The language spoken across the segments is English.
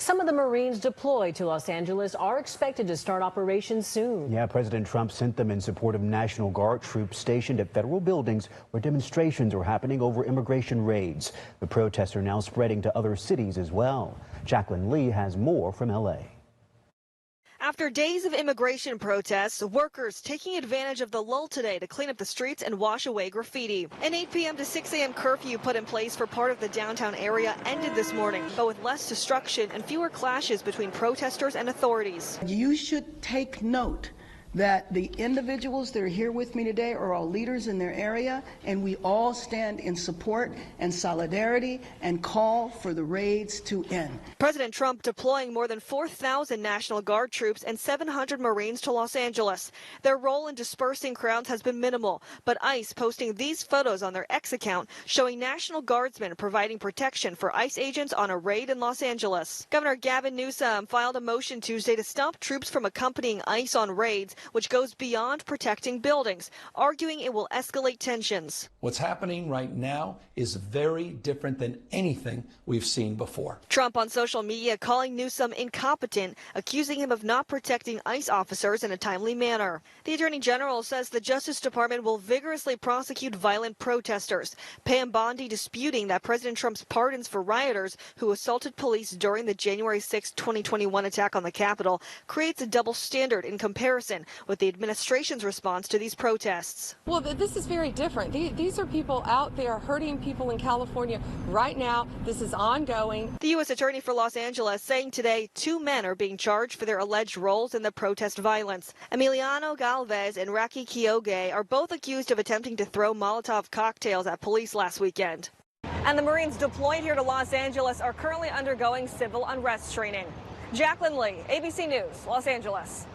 Some of the Marines deployed to Los Angeles are expected to start operations soon. Yeah, President Trump sent them in support of National Guard troops stationed at federal buildings where demonstrations are happening over immigration raids. The protests are now spreading to other cities as well. Jacqueline Lee has more from L.A. After days of immigration protests, workers taking advantage of the lull today to clean up the streets and wash away graffiti. An 8 p.m. to 6 a.m. curfew put in place for part of the downtown area ended this morning, but with less destruction and fewer clashes between protesters and authorities. You should take note that the individuals that are here with me today are all leaders in their area, and we all stand in support and solidarity and call for the raids to end. President Trump deploying more than 4,000 National Guard troops and 700 Marines to Los Angeles. Their role in dispersing crowds has been minimal, but ICE posting these photos on their X account showing National Guardsmen providing protection for ICE agents on a raid in Los Angeles. Governor Gavin Newsom filed a motion Tuesday to stop troops from accompanying ICE on raids, which goes beyond protecting buildings, arguing it will escalate tensions. What's happening right now is very different than anything we've seen before. Trump on social media calling Newsom incompetent, accusing him of not protecting ICE officers in a timely manner. The Attorney General says the Justice Department will vigorously prosecute violent protesters. Pam Bondi disputing that President Trump's pardons for rioters who assaulted police during the January 6, 2021 attack on the Capitol creates a double standard in comparison with the administration's response to these protests. Well, this is very different. These are people out there hurting people in California right now. This is ongoing. The U.S. Attorney for Los Angeles saying today 2 men are being charged for their alleged roles in the protest violence. Emiliano Galvez and Rocky Kyoge are both accused of attempting to throw Molotov cocktails at police last weekend. And the Marines deployed here to Los Angeles are currently undergoing civil unrest training. Jacqueline Lee, ABC News, Los Angeles.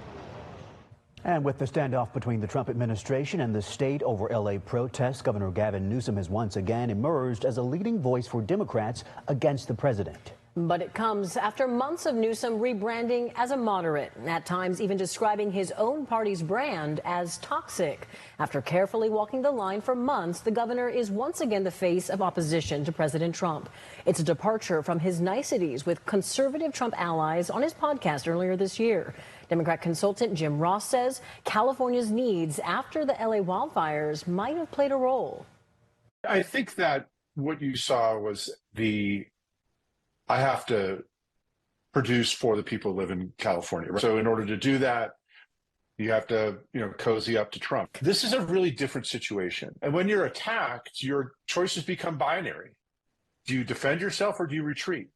And with the standoff between the Trump administration and the state over L.A. protests, Governor Gavin Newsom has once again emerged as a leading voice for Democrats against the president. But it comes after months of Newsom rebranding as a moderate, at times even describing his own party's brand as toxic. After carefully walking the line for months, the governor is once again the face of opposition to President Trump. It's a departure from his niceties with conservative Trump allies on his podcast earlier this year. Democrat consultant Jim Ross says California's needs after the L.A. wildfires might have played a role. I think that what you saw was I have to produce for the people who live in California. So in order to do that, you have to, cozy up to Trump. This is a really different situation. And when you're attacked, your choices become binary. Do you defend yourself or do you retreat?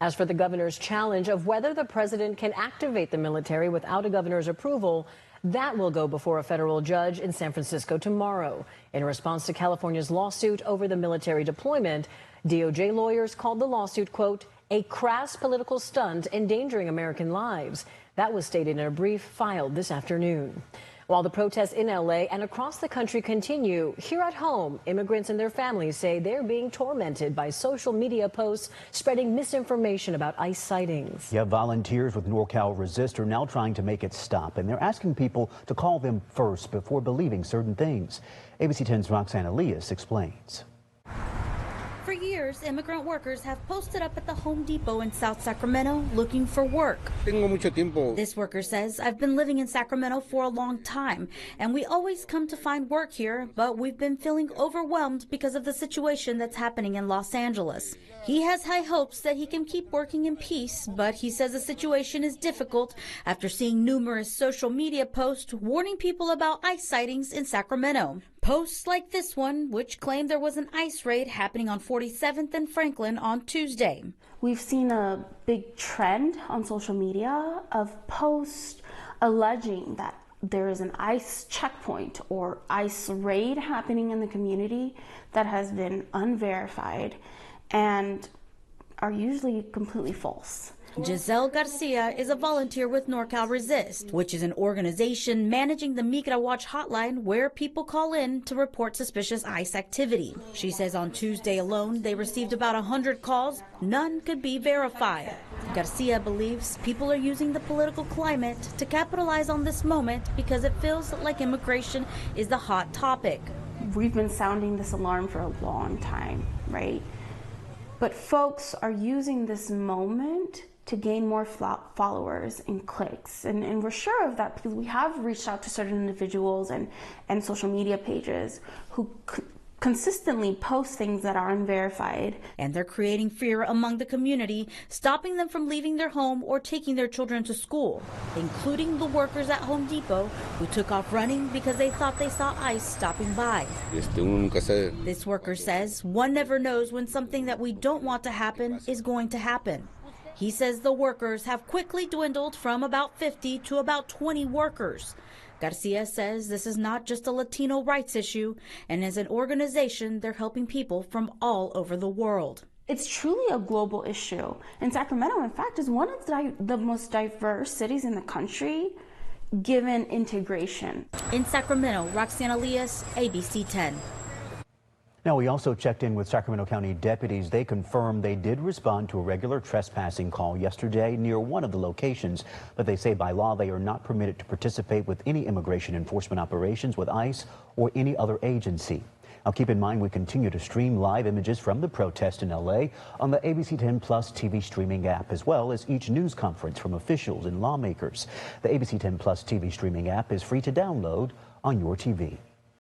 As for the governor's challenge of whether the president can activate the military without a governor's approval, that will go before a federal judge in San Francisco tomorrow. In response to California's lawsuit over the military deployment, DOJ lawyers called the lawsuit, quote, a crass political stunt endangering American lives. That was stated in a brief filed this afternoon. While the protests in L.A. and across the country continue, here at home, immigrants and their families say they're being tormented by social media posts spreading misinformation about ICE sightings. Yeah, volunteers with NorCal Resist are now trying to make it stop, and they're asking people to call them first before believing certain things. ABC 10's Roxanne Elias explains. For years, immigrant workers have posted up at the Home Depot in South Sacramento looking for work. This worker says, I've been living in Sacramento for a long time, and we always come to find work here, but we've been feeling overwhelmed because of the situation that's happening in Los Angeles. He has high hopes that he can keep working in peace, but he says the situation is difficult after seeing numerous social media posts warning people about ICE sightings in Sacramento. Posts like this one, which claim there was an ICE raid happening on 47th and Franklin on Tuesday. We've seen a big trend on social media of posts alleging that there is an ICE checkpoint or ICE raid happening in the community that has been unverified and are usually completely false. Giselle Garcia is a volunteer with NorCal Resist, which is an organization managing the Migra Watch hotline where people call in to report suspicious ICE activity. She says on Tuesday alone, they received about 100 calls. None could be verified. Garcia believes people are using the political climate to capitalize on this moment because it feels like immigration is the hot topic. We've been sounding this alarm for a long time, right? But folks are using this moment to gain more followers and clicks. And we're sure of that because we have reached out to certain individuals and social media pages who consistently post things that are unverified. And they're creating fear among the community, stopping them from leaving their home or taking their children to school, including the workers at Home Depot who took off running because they thought they saw ICE stopping by. This worker says one never knows when something that we don't want to happen is going to happen. He says the workers have quickly dwindled from about 50 to about 20 workers. Garcia says this is not just a Latino rights issue, and as an organization, they're helping people from all over the world. It's truly a global issue. And Sacramento, in fact, is one of the most diverse cities in the country, given integration. In Sacramento, Roxanne Elias, ABC 10. Now, we also checked in with Sacramento County deputies. They confirmed they did respond to a regular trespassing call yesterday near one of the locations, but they say by law they are not permitted to participate with any immigration enforcement operations with ICE or any other agency. Now, keep in mind we continue to stream live images from the protest in LA on the ABC 10 Plus TV streaming app, as well as each news conference from officials and lawmakers. The ABC 10 Plus TV streaming app is free to download on your TV.